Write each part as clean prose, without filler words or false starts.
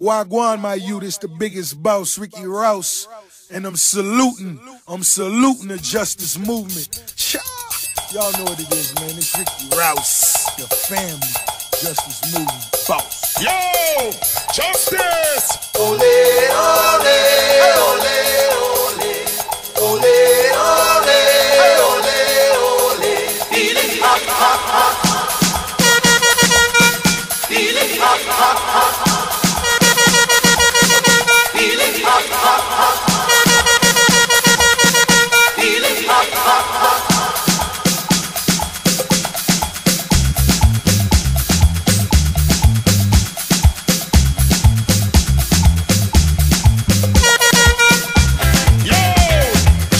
Wagwan, my youth, it's the biggest boss, Ricky Rouse. And I'm saluting the justice movement. Y'all know what it is, man. It's Ricky Rouse, the family justice movement boss. Yo, justice! Ole, ole, ole, ole, ole, ole, ole, ole. Feeling hot, hot, hot. Feeling hot, hot, hot. Feeling hot, hot, hot. Feeling hot, hot, hot.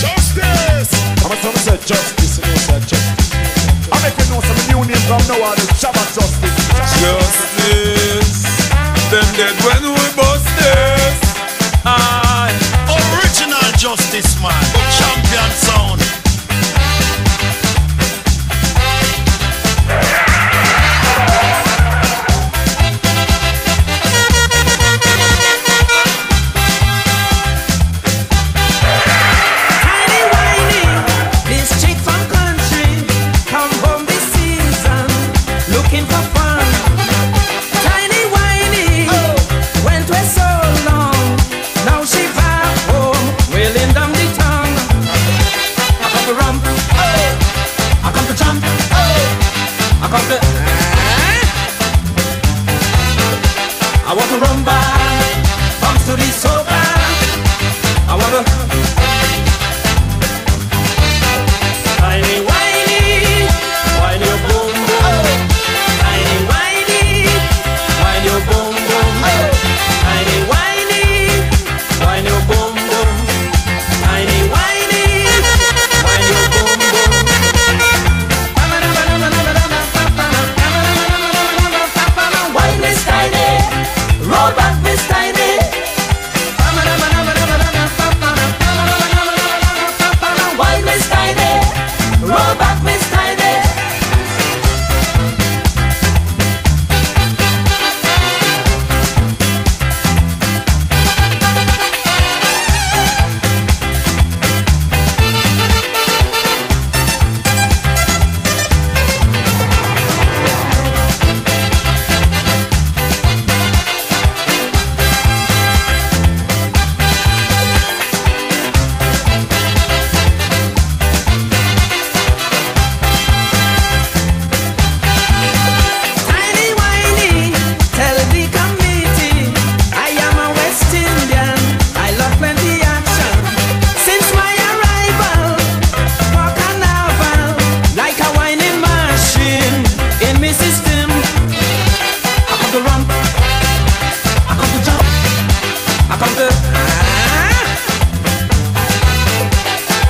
Justice, you know, sir, justice. I make you know some new name from now on, it's Shabbat Justice. Justice, them dead when we bust this. Original justice, man. Champion sound. I want to run back, bounce to the soca. I want to tiny whiny, whine your boom boom. Tiny whiny, whine your boom boom. Tiny whiny, whine your boom boom. Tiny whiny, whine your boom boom. Whine Miss Tiny, roll back Miss Tiny. Whine Miss Tiny, roll back Miss Tiny.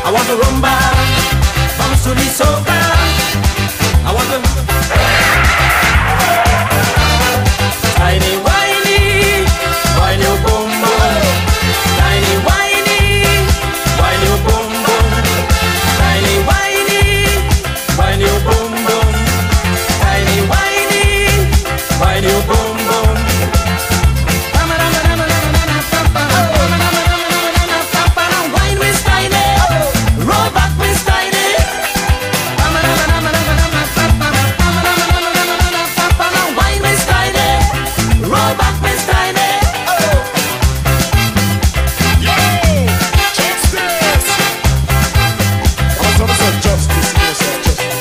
I want to rumba, bounce to the soca. I want to tiny whiny, whine your boom boom. Tiny whiny, whine your boom boom. Tiny whiny, whine your boom boom. Tiny whiny, whine your boom boom. Whine Miss Tiny, roll back Miss Tiny. Whine Miss Tiny, roll back Miss Tiny. Yo, justice! I'm gonna say justice, you know, sir, justice.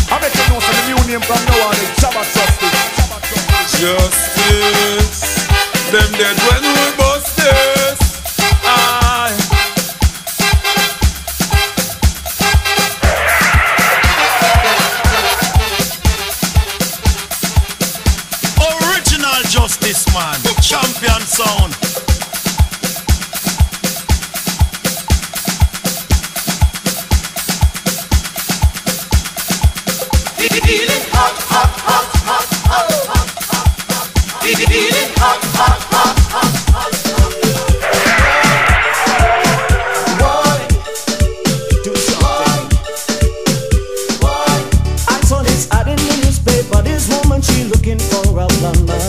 I make you know some new name from now on, it's Shabbat Justice. Justice, them dead when we bust this. Original justice, man. Champion sound. Feeling hot, hot, hot, hot, hot, hot, hot. Feeling hot, hot, hot, hot, hot. Boy, do something. Boy, I saw this ad in the newspaper. This woman, she looking for a plumber.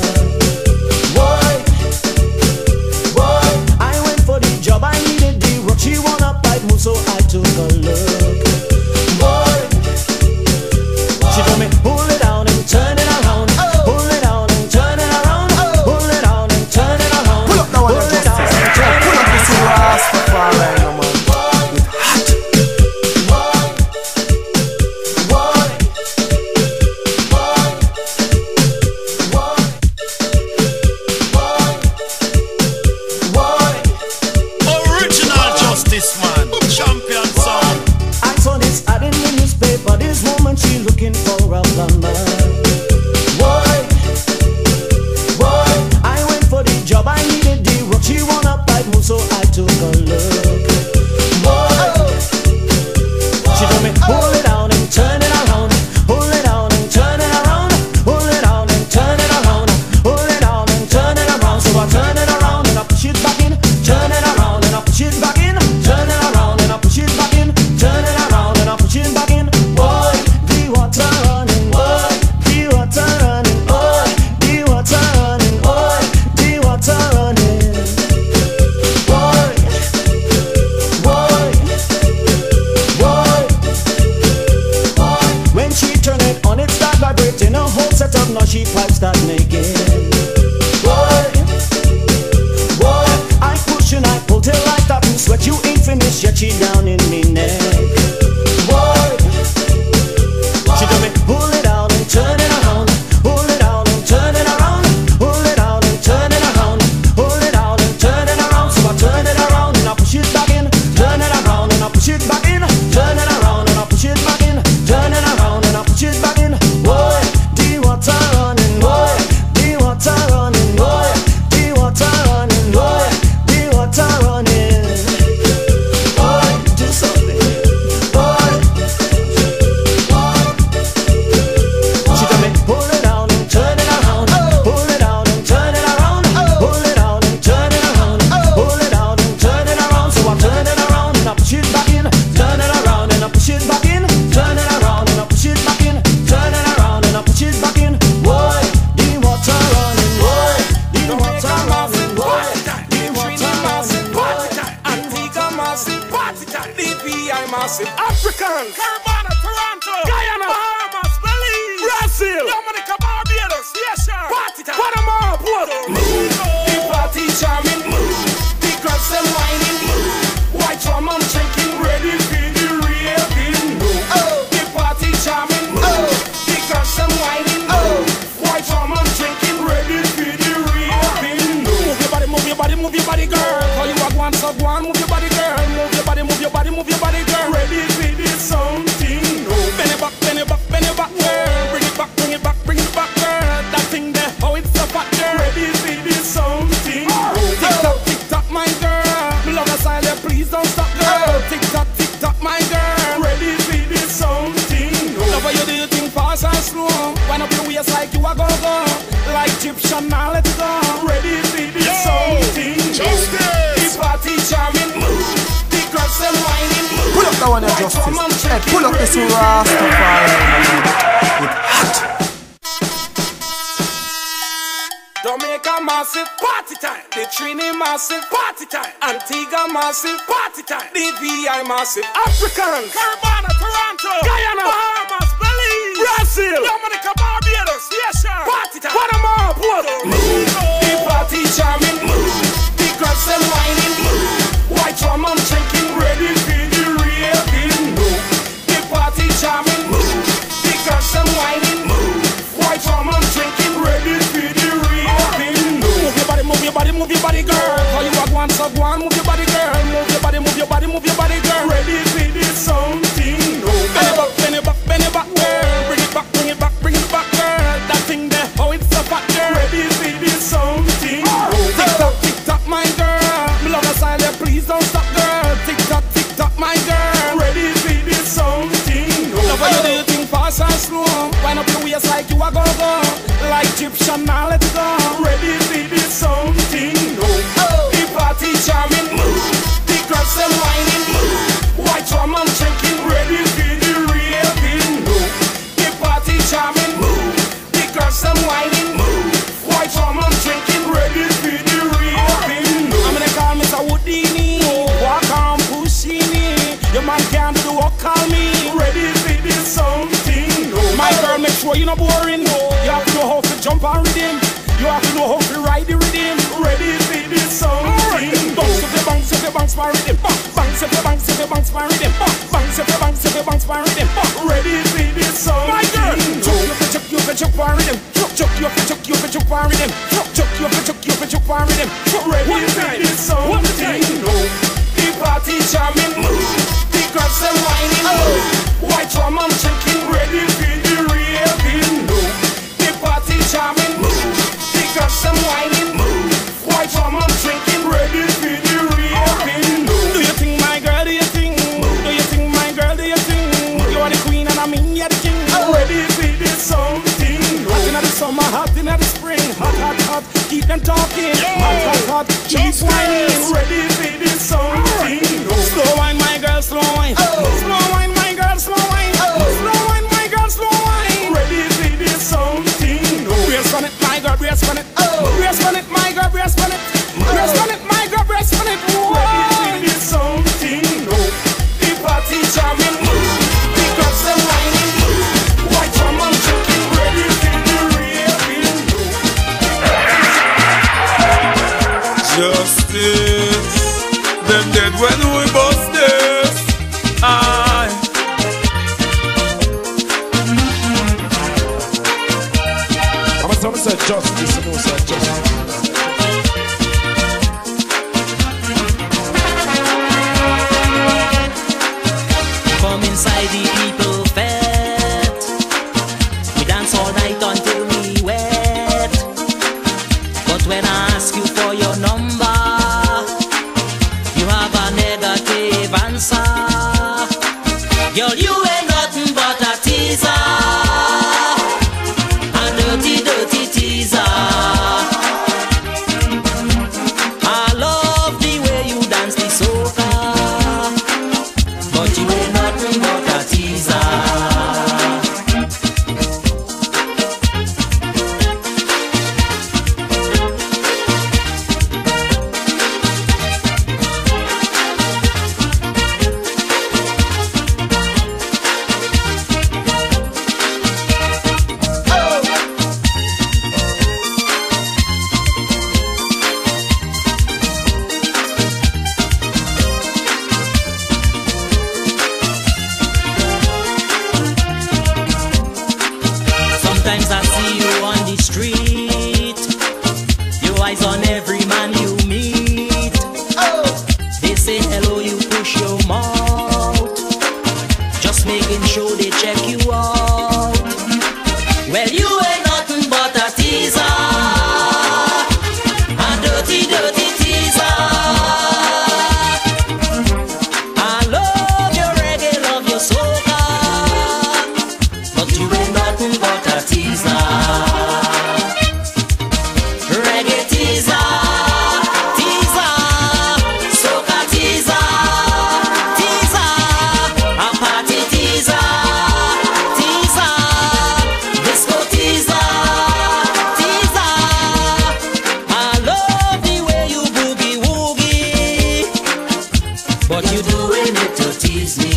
now she pipes start making. Boy, I push and I pull till I stop and sweat. You ain't finished yet, she down in me neck. Boy, she told me pull it out and turn it around. Pull it out and turn it around. Pull it out and turn it around. Pull it out and turn it around. So I turn it around and I push it back in. Turn it around and I push it back in. Turn it around and I push it back in. Turn it around and I push it back in. Boy, the water running, boy. The water running, boy. The water running, boy. The water running. Boy, do something. Boy. She told me pull it out and turn it around. Pull it out and turn it around. Pull it out and turn it around. Pull it out and turn it around. So I turn it around and I push it back in. Turn it around and I push it back in. Turn it around and I push it back in. Turn it around and I push it back in. Boy, the water running, boy. The water running, boy. The water running, boy. Antigua massive, party time. DPI massive, African, Carnival, Toronto, Guyana, Bahamas, Belize, Brazil, Dominica, Barbados, yes sir, party time. Panama, Puerto Rico. The party charming, the girls them whining, white woman shaking, ready for the real thing. The party charming, the girls them whining, white woman shaking, ready for the real thing. Move your body, move your body, move your body, girl. Call you a one, so go on, move your body, girl. Move your body, move your body, move your body, girl. Ready for this something. Bend it back, bend it back, bend it back, girl. Bring it back, bring it back, bring it back, girl. That thing there, oh it's so fat, girl. Ready for this something. Tick tock, tick tock, my girl. Me love the style, yeah, please don't stop, girl. Tick tock, my girl. Ready for this something. Love how you do your thing fast and slow. Wind up your waist like you a go-go. Like Egyptian, now let it go. Ready for this something. This party charming. The girls them whining. Pull up that one, your justice. Hey, pull up this Rastafari. It's hot. Jamaica massive party time. The Trini massive party time. Antigua massive party time. DVI massive. African, Carnival, Toronto, Guyana, Bahamas, Belize, Brazil, Dominica, Barbados, yes sir, party time. Panama, Puerto Rico. The party charming, the girls them whining, white woman shaking, ready for the real thing. The party charming, the girls them whining, white woman shaking, ready for the real thing. Move your body, move your body, move your body, girl. Call you a one, so go on, move your body, girl. Move your body, move your body, move your body, girl. Ready for this something. Bend it back, bend it back, bend it back, girl. Bring it back, bring it back, bring it back, girl. That thing there, oh it's so fat, girl. Ready for this something. Tick tock, my girl. Me love the style, yeah, please don't stop, girl. Tick tock, my girl. Ready for this something. Love how you do your thing fast and slow. Wind up your waist like you a go-go. Like Egyptian, now let it go. Ready for this something. The party charming. The girls them whining. White woman shaking, ready for the real thing. The party charming. The girls them whining. White woman shaking, ready for the real thing. I'm gonna call Mr. Houdini. Walk on Pushini. Your man can't do the walk, call me. Ready for this something. My girl, make sure you're not boring. You have to know how to jump and rhythm. You have to know how to ride the rhythm. Ready for this something. Bounce if you bounce, if you bounce my rhythm. Bounce if you bounce, if you bounce my rhythm. Bounce if you bounce, if you bounce my rhythm. Ready for this something. My girl, chuck you for chuck my rhythm. Chuck you for chuck my rhythm. Chuck you for chuck my rhythm. Ready for this something. The party charming. The girls them whining. White woman shaking, ready for the real thing. The party charming. The girls them whining. White woman drinking, ready for the real thing. Do you think, my girl, do you think? Do you think, my girl, do you think? You are the queen and I mean you're the king. Ready for this something. Hot in the summer, hot in the spring. Hot, keep them talking. Hot, keep whining. Ready for this something. Slow wine, my girl, slow wine. Slow wine, my girl, slow wine. Slow wine, my girl, slow wine. Ready for this something. Brace on it, my girl, brace on it. Brace on it, my girl, brace on it. Brace on it, my girl, brace on it. Ready for this something. The party charming. The girls them whining. White woman drinking, ready for the real justice. Them dead when we bust this. Aye. I'm say justice, you know, say justice. Come inside the people fete. We dance all night until we wet. But when I ask you for your number, you have a negative answer. Girl, you ain't nothing but a teaser, a dirty, dirty teaser. I love the way you dance the soca, but you ain't nothing but a teaser. Sometimes I see you on the street, your eyes on every man you meet. They say hello, you push your mouth, just making sure they check you out. Well, you ain't nothing but a teaser, a dirty, dirty teaser. I love your reggae, love your soca, but you ain't nothing but a teaser. Reggae teaser, teaser, soca teaser, teaser, a party teaser, teaser, disco teaser, teaser. I love the way you boogie woogie, but you doing it to tease me.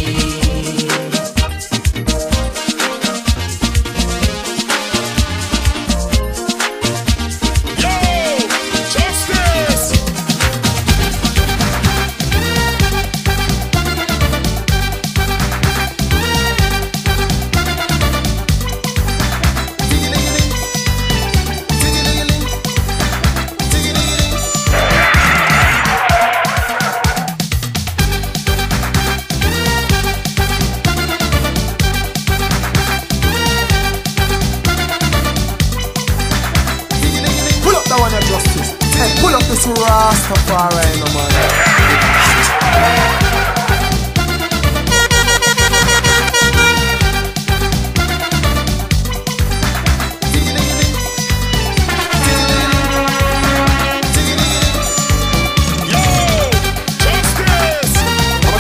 Pull up that one, your justice. Hey, pull up this Rastafari, no man.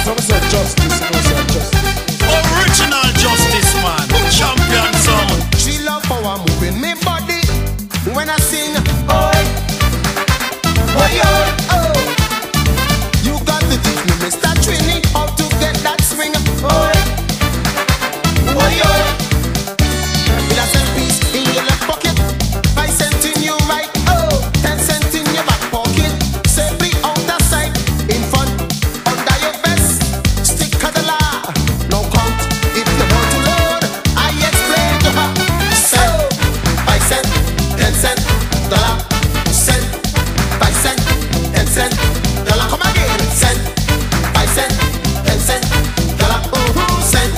I'm say justice, you know, say justice. Original justice man, champion sound. She love how I'm moving me body when I sing. Oi, oi, oi, oh. You got to teach me, Mr. Trini, how to get that swing. Oi, oi, oi. With a cent piece in your left pocket, 5 cents in your right, oh, 10 cents in your back pocket. Safely out the sight, in front, under your vest. Stick to the law, no count. If you want to load, I explain to her. Cent, 5 cents, 10 cents, dollar, cent, 5 cents, 10 cents, dollar. Come again, cent, 5 cents, 10 cents, dollar. Cent,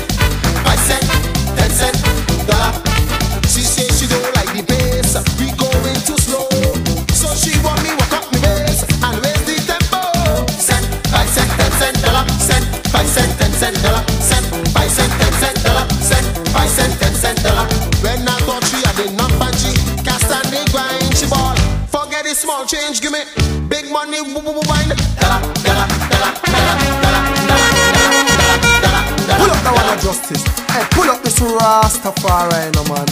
5 cents, 10 cents, dollar. She say she don't like the bass, we going too slow. So she want me walk up me bass and raise the tempo. Cent, 5 cents, 10 cents, dollar. Cent, 5 cents, 10 cents, dollar. Cent, 5 cents, 10 cents, dollar. Cent, 5 cents, 10 cents, dollar. When I thought she had enough and she cast and the grind, she ball. Forget the small change, give me big money, wine. Dollar, dollar, dollar, dollar, dollar, dollar, dollar, dollar, dollar. Pull up that one, your justice. Hey, pull up this Rastafari, no man.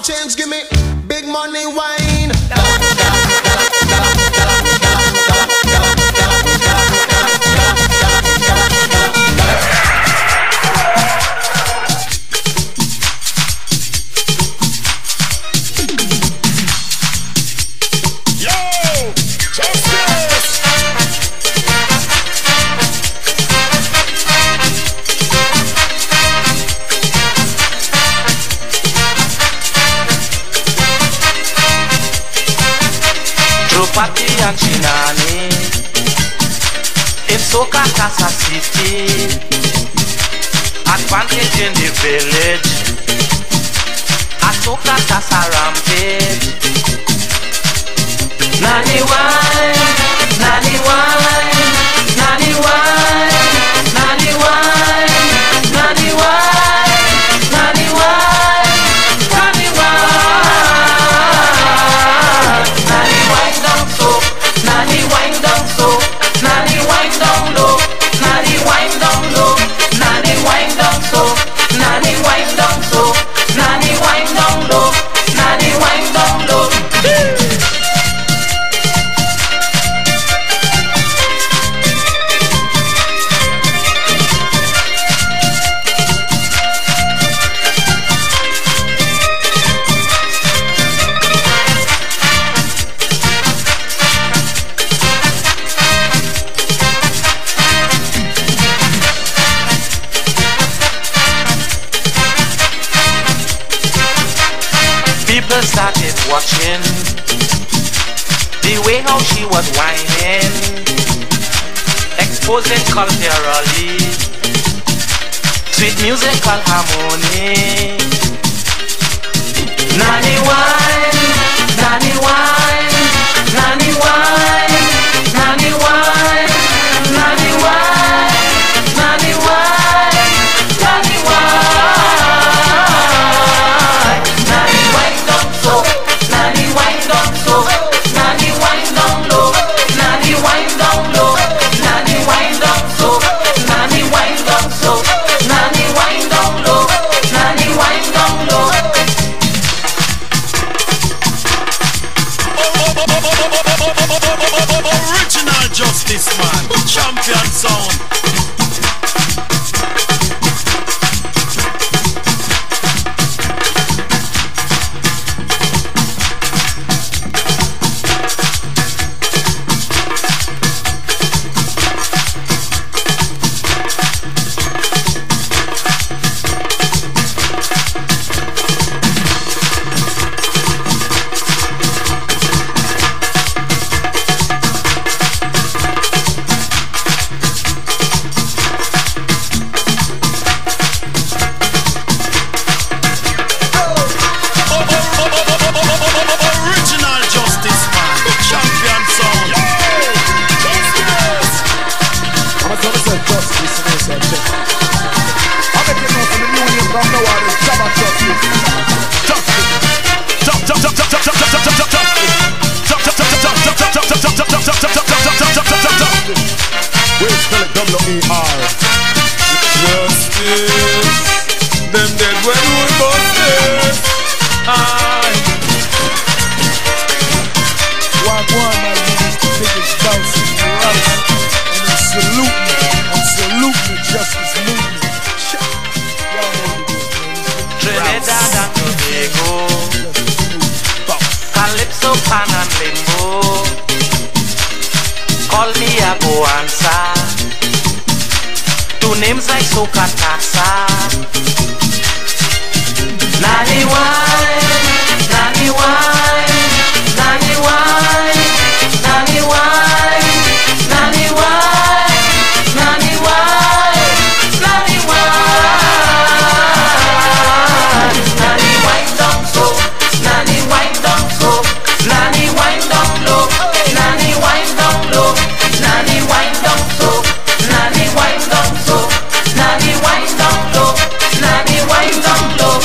change, give me big money wine. Party and Chinani in Soca, Casa City. Advantage in the village. At Soca, Casa Rampage. Nani wine, Nani wine, Nani wine, Nani wine, Nani wine, Nani wine, Nani wine, Nani wine down so, Nani wine down so, Nani wine down low, Nani wine down low, Nani wine down so, Nani wine down so, Nani wine down low, Nani wine down low. People started watching the way how she was whining, exposing culturally sweet musical harmony. Nani wine, Nani wine, Nani wine, Nani wine, Nani wine, Nani wine, Nani wine, Nani wine down so, Nani wine down so, Nani wine down low, Nani wine down low, Nani wine down so, Nani wine down so, Nani wine down low, Nani wine down low. names like Soca Taxa. Nanny wine, nanny wine, nanny wine, nanny wine, nanny wine, nanny wine, nanny wine, nanny wine down so, nanny wine down so, nanny wine down low, nanny wine down low, nanny wine down so, nanny wine down so, nanny wine down low, nanny wine down low.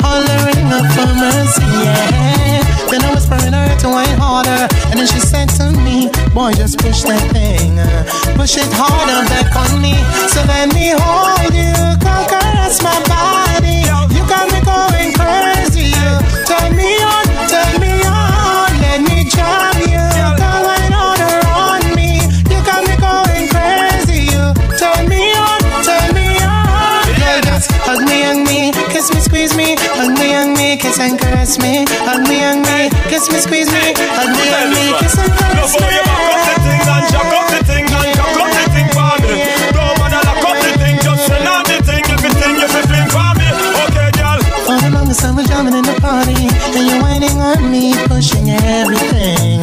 Hollering up for mercy, yeah. Then I was whispering her to wine harder, and then she said to me, boy, just push that thing, push it harder back on me. So let me hold you, come caress my body. You got me going crazy. Turn me on, let me jam you. Go wine harder on me. You got me going crazy. Turn me on. Yeah, just hug me, kiss me, squeeze me, hug me, kiss and caress caress me, hug me, kiss me, squeeze me, hug me, kiss and caress me. You back up the thing and jack up the thing and jack up the thing for me. Don't wanna lock up the thing, just send out the thing, everything you feel fling for me. Okay, girl. For the longest time we're jamming in the party, and you're whining on me, pushing everything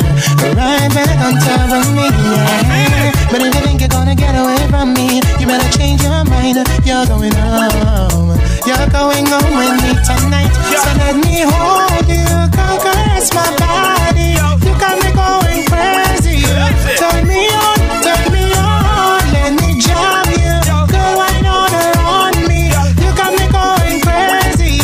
right back on top of me, yeah. But if you think you're gonna get away from me, you better change your mind. You're going home. You're going home with me tonight. So let me hold you, come caress my body. You got me going crazy. Turn me on, let me jam you. Go wine on me. You got me going crazy.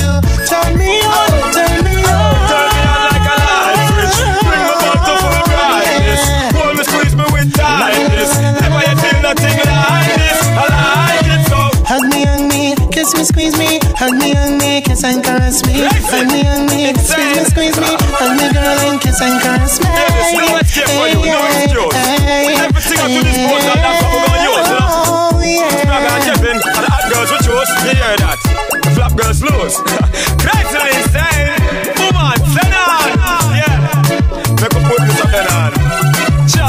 Turn me on, turn me on. Turn me on like a light switch. Bring my bottle full of brightness. Hold me, squeeze me with tightness. Never you feel nothing like this. I like it so. Hug me, kiss me, squeeze me. Hug me, kiss and caress me. Hug me, squeeze me. Hug me, girl, and kiss and caress me. No escape for you, no excuse. Everything up to this point, that's what we're gonna use, you know. Spragga and Kevin, and the hot girls we chose. You hear that? The flap girls lose. Crazy insane. Woman, send on. Yeah. Make us put this up then on. Cha.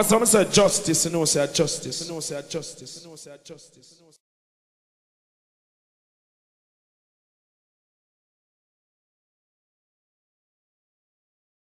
Someone said justice, you know, say justice.